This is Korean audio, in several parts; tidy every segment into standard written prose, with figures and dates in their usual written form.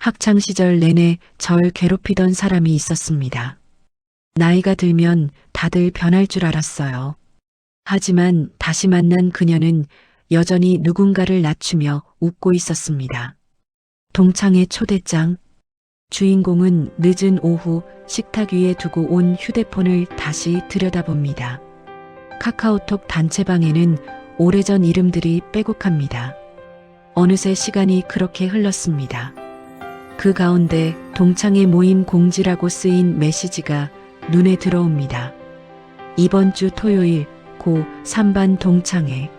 학창 시절 내내 절 괴롭히던 사람이 있었습니다. 나이가 들면 다들 변할 줄 알았어요. 하지만 다시 만난 그녀는 여전히 누군가를 낮추며 웃고 있었습니다. 동창의 초대장. 주인공은 늦은 오후 식탁 위에 두고 온 휴대폰을 다시 들여다봅니다. 카카오톡 단체방에는 오래전 이름들이 빼곡합니다. 어느새 시간이 그렇게 흘렀습니다. 그 가운데 동창회 모임 공지라고 쓰인 메시지가 눈에 들어옵니다. 이번 주 토요일 고 3반 동창회.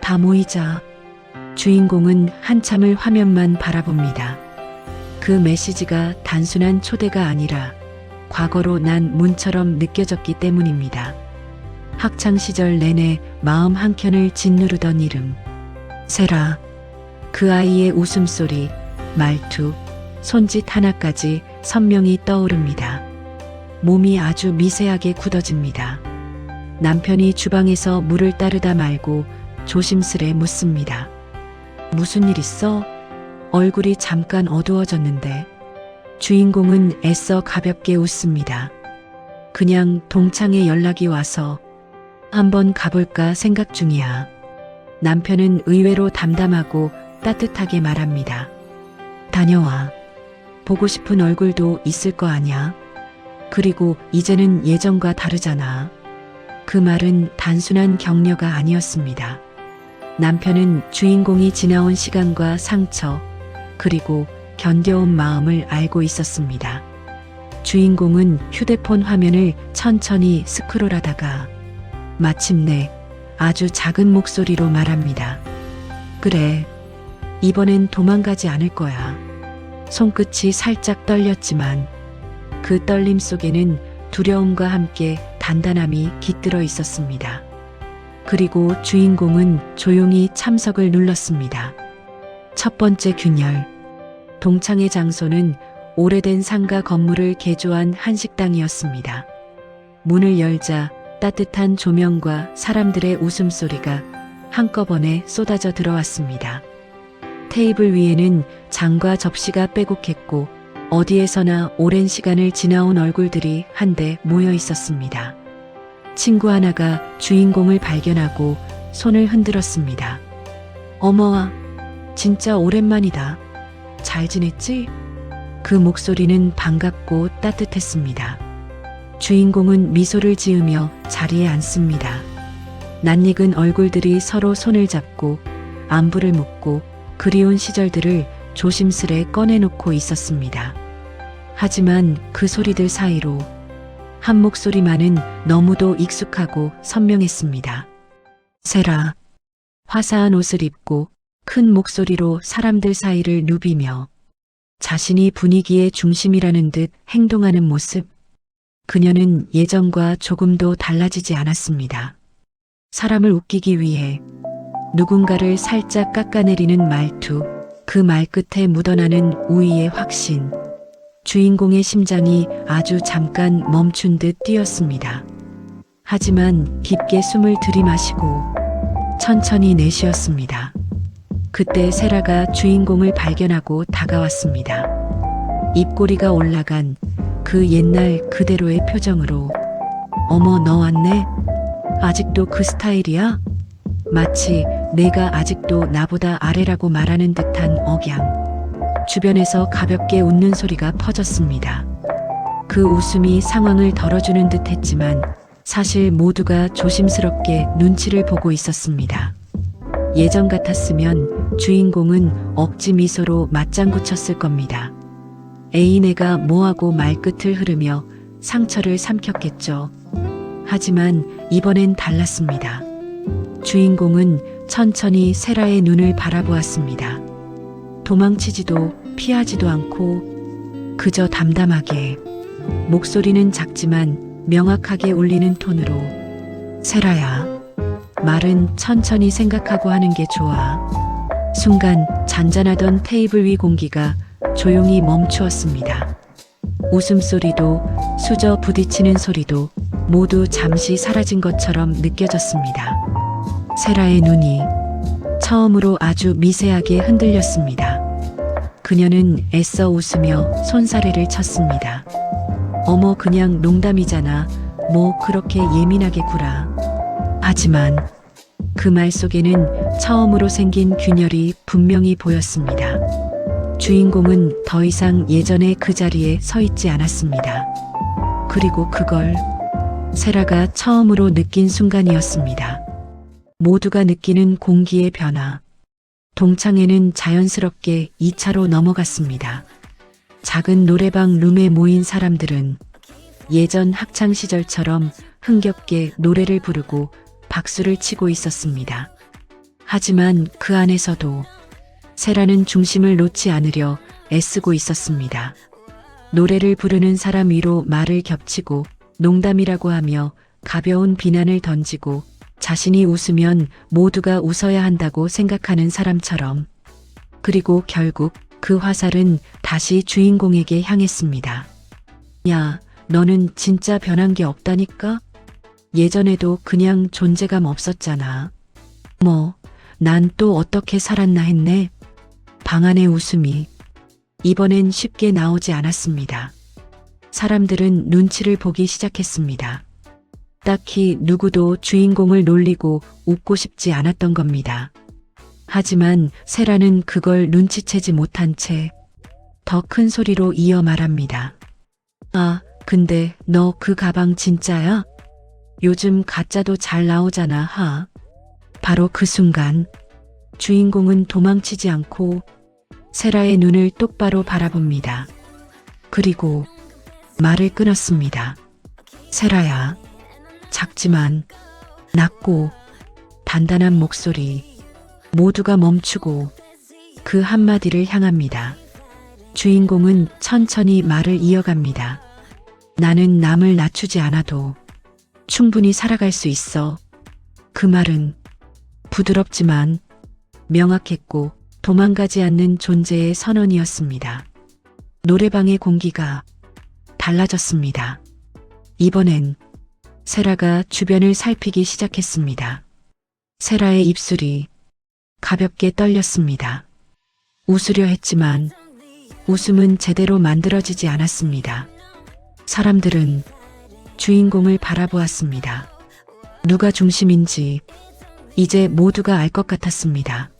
다 모이자. 주인공은 한참을 화면만 바라봅니다. 그 메시지가 단순한 초대가 아니라 과거로 난 문처럼 느껴졌기 때문입니다. 학창시절 내내 마음 한켠을 짓누르던 이름. 세라. 그 아이의 웃음소리, 말투, 손짓 하나까지 선명히 떠오릅니다. 몸이 아주 미세하게 굳어집니다. 남편이 주방에서 물을 따르다 말고 조심스레 묻습니다. 무슨 일 있어? 얼굴이 잠깐 어두워졌는데 주인공은 애써 가볍게 웃습니다. 그냥 동창회 연락이 와서 한번 가볼까 생각 중이야. 남편은 의외로 담담하고 따뜻하게 말합니다. 다녀와. 보고 싶은 얼굴도 있을 거 아냐? 그리고 이제는 예전과 다르잖아. 그 말은 단순한 격려가 아니었습니다. 남편은 주인공이 지나온 시간과 상처, 그리고 견뎌온 마음을 알고 있었습니다. 주인공은 휴대폰 화면을 천천히 스크롤하다가 마침내 아주 작은 목소리로 말합니다. 그래, 이번엔 도망가지 않을 거야. 손끝이 살짝 떨렸지만 그 떨림 속에는 두려움과 함께 단단함이 깃들어 있었습니다. 그리고 주인공은 조용히 참석을 눌렀습니다. 첫 번째 균열. 동창회 장소는 오래된 상가 건물을 개조한 한식당이었습니다. 문을 열자 따뜻한 조명과 사람들의 웃음소리가 한꺼번에 쏟아져 들어왔습니다. 테이블 위에는 장과 접시가 빼곡했고 어디에서나 오랜 시간을 지나온 얼굴들이 한데 모여 있었습니다. 친구 하나가 주인공을 발견하고 손을 흔들었습니다. 어머와, 진짜 오랜만이다. 잘 지냈지? 그 목소리는 반갑고 따뜻했습니다. 주인공은 미소를 지으며 자리에 앉습니다. 낯익은 얼굴들이 서로 손을 잡고 안부를 묻고 그리운 시절들을 조심스레 꺼내놓고 있었습니다. 하지만 그 소리들 사이로 한 목소리만은 너무도 익숙하고 선명했습니다. 세라. 화사한 옷을 입고 큰 목소리로 사람들 사이를 누비며 자신이 분위기의 중심이라는 듯 행동하는 모습. 그녀는 예전과 조금도 달라지지 않았습니다. 사람을 웃기기 위해 누군가를 살짝 깎아내리는 말투, 그 말끝에 묻어나는 우위의 확신. 주인공의 심장이 아주 잠깐 멈춘 듯 뛰었습니다. 하지만 깊게 숨을 들이마시고 천천히 내쉬었습니다. 그때 세라가 주인공을 발견하고 다가왔습니다. 입꼬리가 올라간 그 옛날 그대로의 표정으로 어머, 너 왔네? 아직도 그 스타일이야? 마치 내가 아직도 나보다 아래라고 말하는 듯한 억양. 주변에서 가볍게 웃는 소리가 퍼졌습니다. 그 웃음이 상황을 덜어주는 듯 했지만 사실 모두가 조심스럽게 눈치를 보고 있었습니다. 예전 같았으면 주인공은 억지 미소로 맞장구 쳤을 겁니다. 애인애가 뭐하고 말끝을 흐르며 상처를 삼켰겠죠. 하지만 이번엔 달랐습니다. 주인공은 천천히 세라의 눈을 바라보았습니다. 도망치지도 피하지도 않고 그저 담담하게, 목소리는 작지만 명확하게 울리는 톤으로 세라야, 말은 천천히 생각하고 하는 게 좋아. 순간 잔잔하던 테이블 위 공기가 조용히 멈추었습니다. 웃음소리도 수저 부딪히는 소리도 모두 잠시 사라진 것처럼 느껴졌습니다. 세라의 눈이 처음으로 아주 미세하게 흔들렸습니다. 그녀는 애써 웃으며 손사래를 쳤습니다. 어머, 그냥 농담이잖아. 뭐 그렇게 예민하게 굴아. 하지만 그 말 속에는 처음으로 생긴 균열이 분명히 보였습니다. 주인공은 더 이상 예전의 그 자리에 서 있지 않았습니다. 그리고 그걸 세라가 처음으로 느낀 순간이었습니다. 모두가 느끼는 공기의 변화. 동창회는 자연스럽게 2차로 넘어갔습니다. 작은 노래방 룸에 모인 사람들은 예전 학창 시절처럼 흥겹게 노래를 부르고 박수를 치고 있었습니다. 하지만 그 안에서도 세라는 중심을 놓지 않으려 애쓰고 있었습니다. 노래를 부르는 사람 위로 말을 겹치고 농담이라고 하며 가벼운 비난을 던지고 자신이 웃으면 모두가 웃어야 한다고 생각하는 사람처럼. 그리고 결국 그 화살은 다시 주인공에게 향했습니다. 야, 너는 진짜 변한 게 없다니까? 예전에도 그냥 존재감 없었잖아. 뭐, 난 또 어떻게 살았나 했네. 방 안의 웃음이 이번엔 쉽게 나오지 않았습니다. 사람들은 눈치를 보기 시작했습니다. 딱히 누구도 주인공을 놀리고 웃고 싶지 않았던 겁니다. 하지만 세라는 그걸 눈치채지 못한 채 더 큰 소리로 이어 말합니다. 아, 근데 너 그 가방 진짜야? 요즘 가짜도 잘 나오잖아, 하. 바로 그 순간 주인공은 도망치지 않고 세라의 눈을 똑바로 바라봅니다. 그리고 말을 끊었습니다. 세라야. 작지만 낮고 단단한 목소리. 모두가 멈추고 그 한마디를 향합니다. 주인공은 천천히 말을 이어갑니다. 나는 남을 낮추지 않아도 충분히 살아갈 수 있어. 그 말은 부드럽지만 명확했고 도망가지 않는 존재의 선언이었습니다. 노래방의 공기가 달라졌습니다. 이번엔 세라가 주변을 살피기 시작했습니다. 세라의 입술이 가볍게 떨렸습니다. 웃으려 했지만 웃음은 제대로 만들어지지 않았습니다. 사람들은 주인공을 바라보았습니다. 누가 중심인지 이제 모두가 알 것 같았습니다.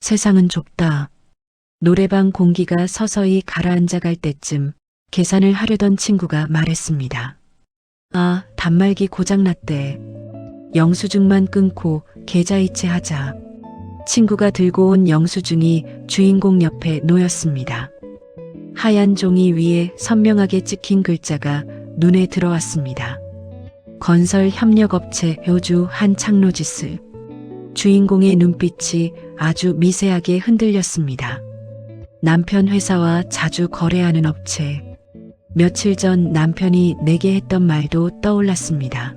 세상은 좁다. 노래방 공기가 서서히 가라앉아 갈 때쯤 계산을 하려던 친구가 말했습니다. 아, 단말기 고장났대. 영수증만 끊고 계좌이체 하자. 친구가 들고 온 영수증이 주인공 옆에 놓였습니다. 하얀 종이 위에 선명하게 찍힌 글자가 눈에 들어왔습니다. 건설협력업체 효주 한창로지스. 주인공의 눈빛이 아주 미세하게 흔들렸습니다. 남편 회사와 자주 거래하는 업체. 며칠 전 남편이 내게 했던 말도 떠올랐습니다.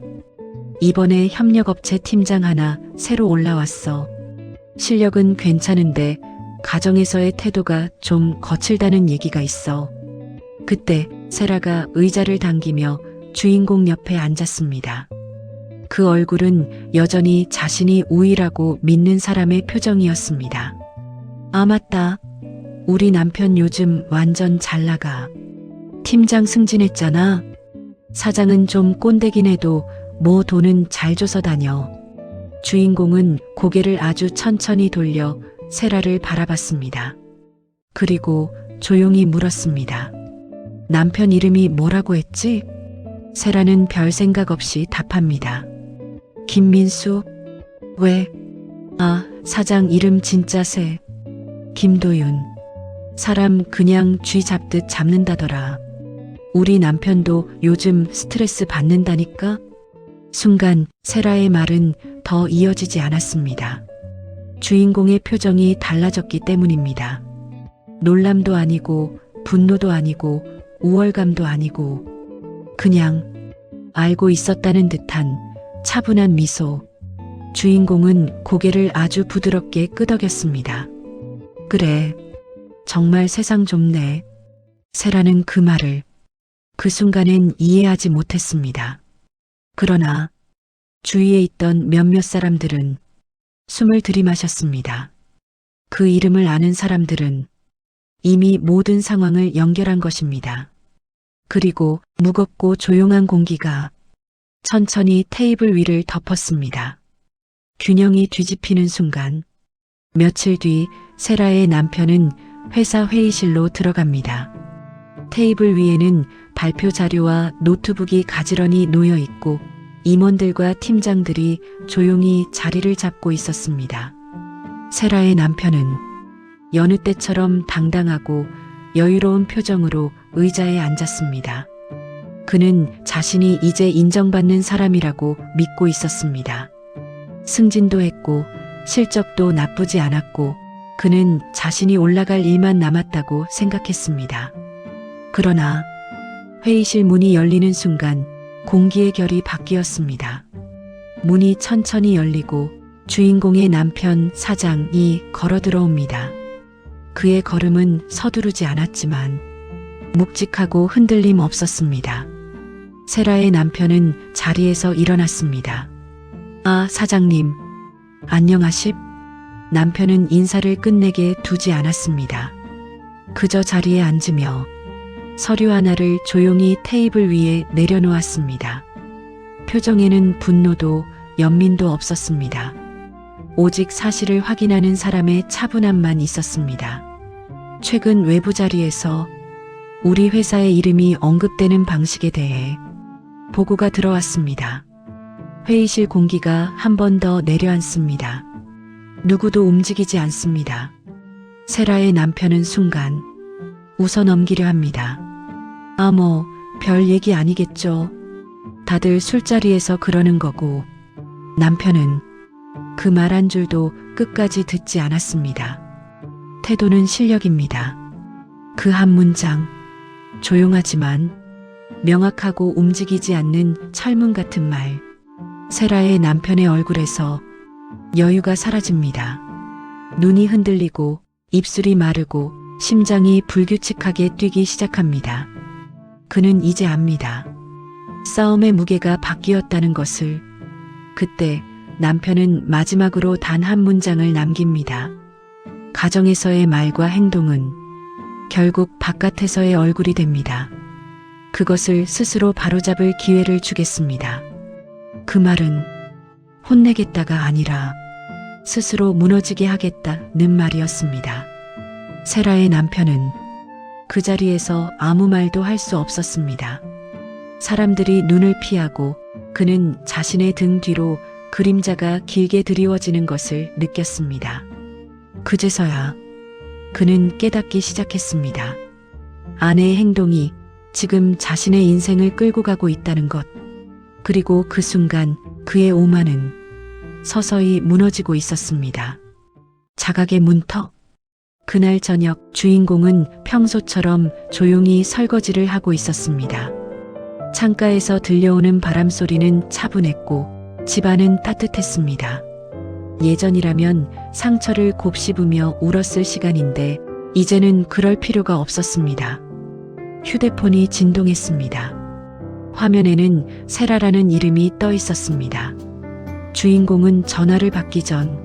이번에 협력업체 팀장 하나 새로 올라왔어. 실력은 괜찮은데 가정에서의 태도가 좀 거칠다는 얘기가 있어. 그때 세라가 의자를 당기며 주인공 옆에 앉았습니다. 그 얼굴은 여전히 자신이 우위라고 믿는 사람의 표정이었습니다. 아, 맞다. 우리 남편 요즘 완전 잘 나가. 팀장 승진했잖아. 사장은 좀 꼰대긴 해도 뭐 돈은 잘 줘서 다녀. 주인공은 고개를 아주 천천히 돌려 세라를 바라봤습니다. 그리고 조용히 물었습니다. 남편 이름이 뭐라고 했지? 세라는 별 생각 없이 답합니다. 김민수? 왜? 아, 사장 이름 진짜 새. 김도윤. 사람 그냥 쥐 잡듯 잡는다더라. 우리 남편도 요즘 스트레스 받는다니까? 순간 세라의 말은 더 이어지지 않았습니다. 주인공의 표정이 달라졌기 때문입니다. 놀람도 아니고 분노도 아니고 우월감도 아니고 그냥 알고 있었다는 듯한 차분한 미소. 주인공은 고개를 아주 부드럽게 끄덕였습니다. 그래, 정말 세상 좁네. 세라는 그 말을 그 순간엔 이해하지 못했습니다. 그러나 주위에 있던 몇몇 사람들은 숨을 들이마셨습니다. 그 이름을 아는 사람들은 이미 모든 상황을 연결한 것입니다. 그리고 무겁고 조용한 공기가 천천히 테이블 위를 덮었습니다. 균형이 뒤집히는 순간 며칠 뒤 세라의 남편은 회사 회의실로 들어갑니다. 테이블 위에는 발표 자료와 노트북이 가지런히 놓여 있고 임원들과 팀장들이 조용히 자리를 잡고 있었습니다. 세라의 남편은 여느 때처럼 당당하고 여유로운 표정으로 의자에 앉았습니다. 그는 자신이 이제 인정받는 사람이라고 믿고 있었습니다. 승진도 했고 실적도 나쁘지 않았고 그는 자신이 올라갈 일만 남았다고 생각했습니다. 그러나 회의실 문이 열리는 순간 공기의 결이 바뀌었습니다. 문이 천천히 열리고 주인공의 남편 사장이 걸어 들어옵니다. 그의 걸음은 서두르지 않았지만 묵직하고 흔들림 없었습니다. 세라의 남편은 자리에서 일어났습니다. 아, 사장님, 안녕하십? 남편은 인사를 끝내게 두지 않았습니다. 그저 자리에 앉으며 서류 하나를 조용히 테이블 위에 내려놓았습니다. 표정에는 분노도 연민도 없었습니다. 오직 사실을 확인하는 사람의 차분함만 있었습니다. 최근 외부 자리에서 우리 회사의 이름이 언급되는 방식에 대해 보고가 들어왔습니다. 회의실 공기가 한 번 더 내려앉습니다. 누구도 움직이지 않습니다. 세라의 남편은 순간 웃어 넘기려 합니다. 아, 별 얘기 아니겠죠. 다들 술자리에서 그러는 거고. 남편은 그 말 한 줄도 끝까지 듣지 않았습니다. 태도는 실력입니다. 그 한 문장, 조용하지만 명확하고 움직이지 않는 철문 같은 말. 세라의 남편의 얼굴에서 여유가 사라집니다. 눈이 흔들리고 입술이 마르고 심장이 불규칙하게 뛰기 시작합니다. 그는 이제 압니다. 싸움의 무게가 바뀌었다는 것을. 그때 남편은 마지막으로 단 한 문장을 남깁니다. 가정에서의 말과 행동은 결국 바깥에서의 얼굴이 됩니다. 그것을 스스로 바로잡을 기회를 주겠습니다. 그 말은 혼내겠다가 아니라 스스로 무너지게 하겠다는 말이었습니다. 세라의 남편은 그 자리에서 아무 말도 할 수 없었습니다. 사람들이 눈을 피하고 그는 자신의 등 뒤로 그림자가 길게 드리워지는 것을 느꼈습니다. 그제서야 그는 깨닫기 시작했습니다. 아내의 행동이 지금 자신의 인생을 끌고 가고 있다는 것. 그리고 그 순간 그의 오만은 서서히 무너지고 있었습니다. 자각의 문턱. 그날 저녁 주인공은 평소처럼 조용히 설거지를 하고 있었습니다. 창가에서 들려오는 바람 소리는 차분했고 집안은 따뜻했습니다. 예전이라면 상처를 곱씹으며 울었을 시간인데 이제는 그럴 필요가 없었습니다. 휴대폰이 진동했습니다. 화면에는 세라라는 이름이 떠 있었습니다. 주인공은 전화를 받기 전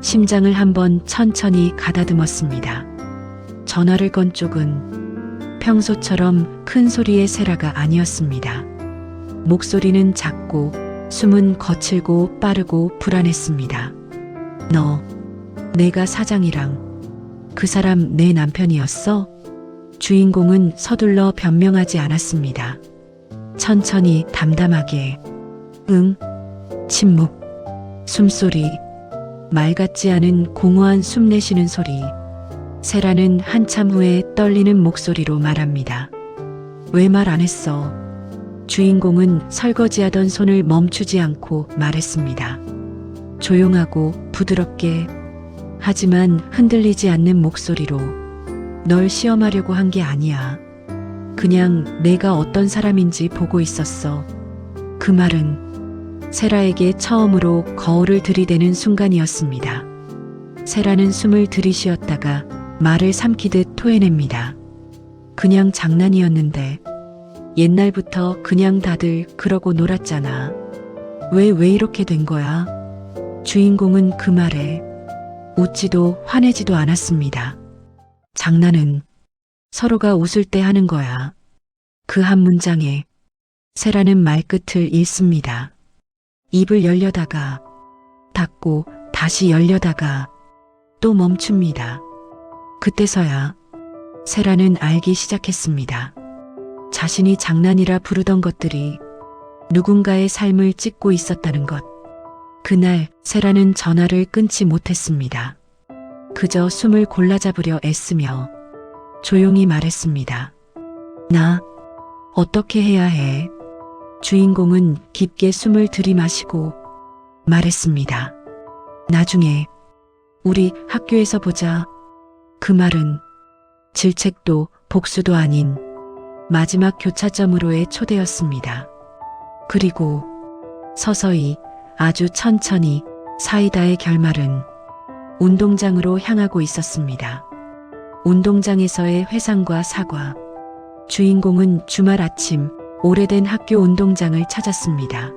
심장을 한번 천천히 가다듬었습니다. 전화를 건 쪽은 평소처럼 큰 소리의 세라가 아니었습니다. 목소리는 작고 숨은 거칠고 빠르고 불안했습니다. 너, 내가 사장이랑 그 사람 내 남편이었어? 주인공은 서둘러 변명하지 않았습니다. 천천히 담담하게. 응. 침묵. 숨소리. 말 같지 않은 공허한 숨 내쉬는 소리. 세라는 한참 후에 떨리는 목소리로 말합니다. 왜 말 안 했어? 주인공은 설거지하던 손을 멈추지 않고 말했습니다. 조용하고 부드럽게, 하지만 흔들리지 않는 목소리로. 널 시험하려고 한 게 아니야. 그냥 내가 어떤 사람인지 보고 있었어. 그 말은 세라에게 처음으로 거울을 들이대는 순간이었습니다. 세라는 숨을 들이쉬었다가 말을 삼키듯 토해냅니다. 그냥 장난이었는데. 옛날부터 그냥 다들 그러고 놀았잖아. 왜 이렇게 된 거야? 주인공은 그 말에 웃지도 화내지도 않았습니다. 장난은 서로가 웃을 때 하는 거야. 그 한 문장에 세라는 말끝을 잃습니다. 입을 열려다가 닫고 다시 열려다가 또 멈춥니다. 그때서야 세라는 알기 시작했습니다. 자신이 장난이라 부르던 것들이 누군가의 삶을 찍고 있었다는 것. 그날 세라는 전화를 끊지 못했습니다. 그저 숨을 골라잡으려 애쓰며 조용히 말했습니다. 나 어떻게 해야 해? 주인공은 깊게 숨을 들이마시고 말했습니다. 나중에 우리 학교에서 보자. 그 말은 질책도 복수도 아닌 마지막 교차점으로의 초대였습니다. 그리고 서서히 아주 천천히 사이다의 결말은 운동장으로 향하고 있었습니다. 운동장에서의 회상과 사과. 주인공은 주말 아침 오래된 학교 운동장을 찾았습니다.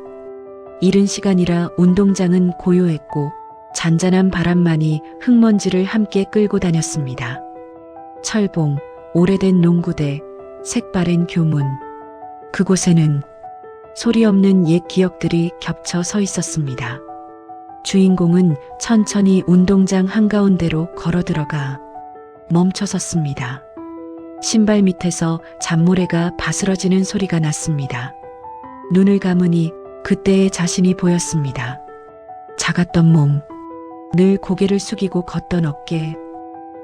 이른 시간이라 운동장은 고요했고 잔잔한 바람만이 흙먼지를 함께 끌고 다녔습니다. 철봉, 오래된 농구대, 색바랜 교문. 그곳에는 소리 없는 옛 기억들이 겹쳐 서 있었습니다. 주인공은 천천히 운동장 한가운데로 걸어 들어가 멈춰섰습니다. 신발 밑에서 잔모래가 바스러지는 소리가 났습니다. 눈을 감으니 그때의 자신이 보였습니다. 작았던 몸, 늘 고개를 숙이고 걷던 어깨,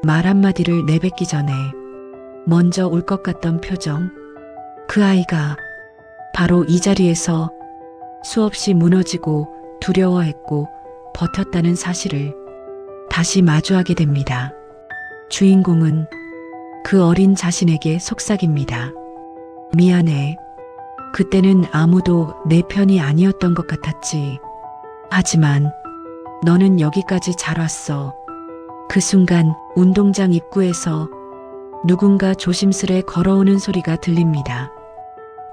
말 한마디를 내뱉기 전에 먼저 울 것 같던 표정. 그 아이가 바로 이 자리에서 수없이 무너지고 두려워했고 버텼다는 사실을 다시 마주하게 됩니다. 주인공은 그 어린 자신에게 속삭입니다. 미안해. 그때는 아무도 내 편이 아니었던 것 같았지. 하지만 너는 여기까지 잘 왔어. 그 순간 운동장 입구에서 누군가 조심스레 걸어오는 소리가 들립니다.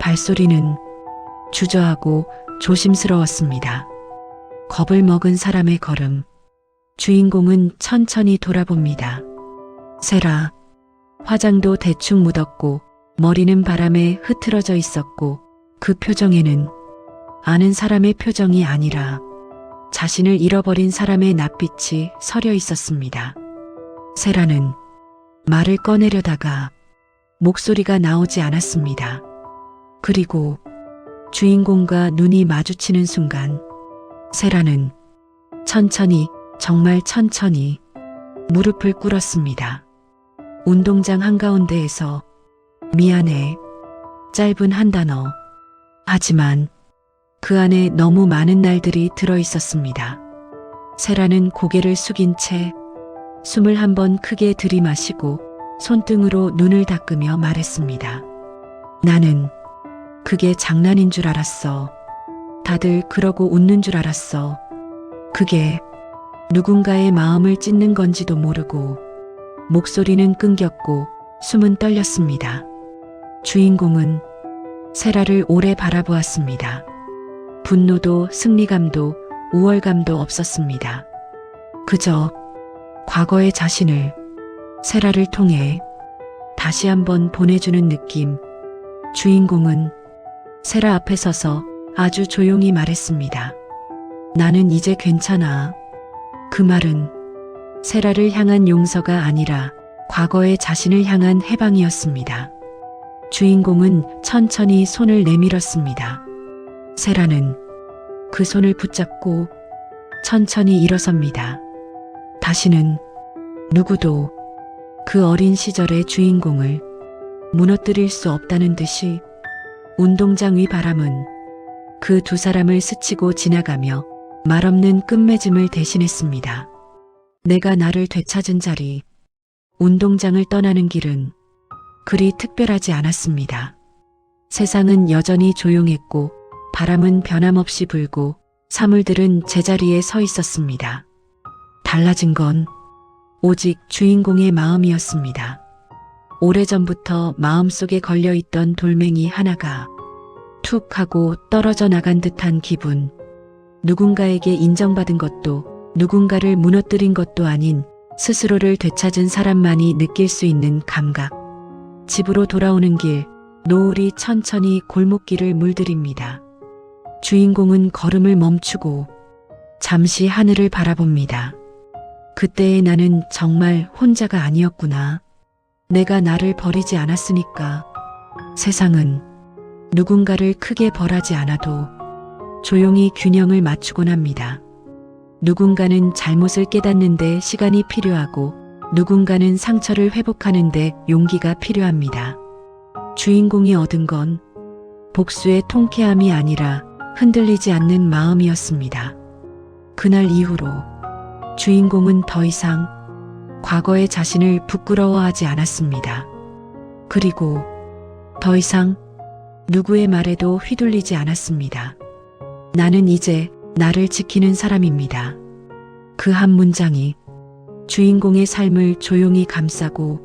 발소리는 주저하고 조심스러웠습니다. 겁을 먹은 사람의 걸음. 주인공은 천천히 돌아봅니다. 세라. 화장도 대충 묻었고 머리는 바람에 흐트러져 있었고 그 표정에는 아는 사람의 표정이 아니라 자신을 잃어버린 사람의 낯빛이 서려 있었습니다. 세라는 말을 꺼내려다가 목소리가 나오지 않았습니다. 그리고 주인공과 눈이 마주치는 순간 세라는 천천히, 정말 천천히 무릎을 꿇었습니다. 운동장 한가운데에서 미안해. 짧은 한 단어. 하지만 그 안에 너무 많은 날들이 들어 있었습니다. 세라는 고개를 숙인 채 숨을 한 번 크게 들이마시고 손등으로 눈을 닦으며 말했습니다. 나는 그게 장난인 줄 알았어. 다들 그러고 웃는 줄 알았어. 그게 누군가의 마음을 찢는 건지도 모르고. 목소리는 끊겼고 숨은 떨렸습니다. 주인공은 세라를 오래 바라보았습니다. 분노도 승리감도 우월감도 없었습니다. 그저 과거의 자신을 세라를 통해 다시 한번 보내주는 느낌. 주인공은 세라 앞에 서서 아주 조용히 말했습니다. 나는 이제 괜찮아. 그 말은 세라를 향한 용서가 아니라 과거의 자신을 향한 해방이었습니다. 주인공은 천천히 손을 내밀었습니다. 세라는 그 손을 붙잡고 천천히 일어섭니다. 다시는 누구도 그 어린 시절의 주인공을 무너뜨릴 수 없다는 듯이 운동장 위 바람은 그 두 사람을 스치고 지나가며 말없는 끝맺음을 대신했습니다. 내가 나를 되찾은 자리, 운동장을 떠나는 길은 그리 특별하지 않았습니다. 세상은 여전히 조용했고 바람은 변함없이 불고 사물들은 제자리에 서 있었습니다. 달라진 건 오직 주인공의 마음이었습니다. 오래전부터 마음속에 걸려있던 돌멩이 하나가 툭 하고 떨어져 나간 듯한 기분. 누군가에게 인정받은 것도 누군가를 무너뜨린 것도 아닌 스스로를 되찾은 사람만이 느낄 수 있는 감각. 집으로 돌아오는 길, 노을이 천천히 골목길을 물들입니다. 주인공은 걸음을 멈추고 잠시 하늘을 바라봅니다. 그때의 나는 정말 혼자가 아니었구나. 내가 나를 버리지 않았으니까. 세상은 누군가를 크게 벌하지 않아도 조용히 균형을 맞추곤 합니다. 누군가는 잘못을 깨닫는데 시간이 필요하고 누군가는 상처를 회복하는데 용기가 필요합니다. 주인공이 얻은 건 복수의 통쾌함이 아니라 흔들리지 않는 마음이었습니다. 그날 이후로 주인공은 더 이상 과거의 자신을 부끄러워하지 않았습니다. 그리고 더 이상 누구의 말에도 휘둘리지 않았습니다. 나는 이제 나를 지키는 사람입니다. 그 한 문장이 주인공의 삶을 조용히 감싸고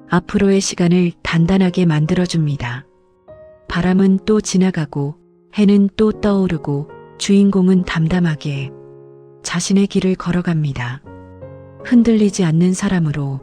앞으로의 시간을 단단하게 만들어줍니다. 바람은 또 지나가고 해는 또 떠오르고 주인공은 담담하게 자신의 길을 걸어갑니다. 흔들리지 않는 사람으로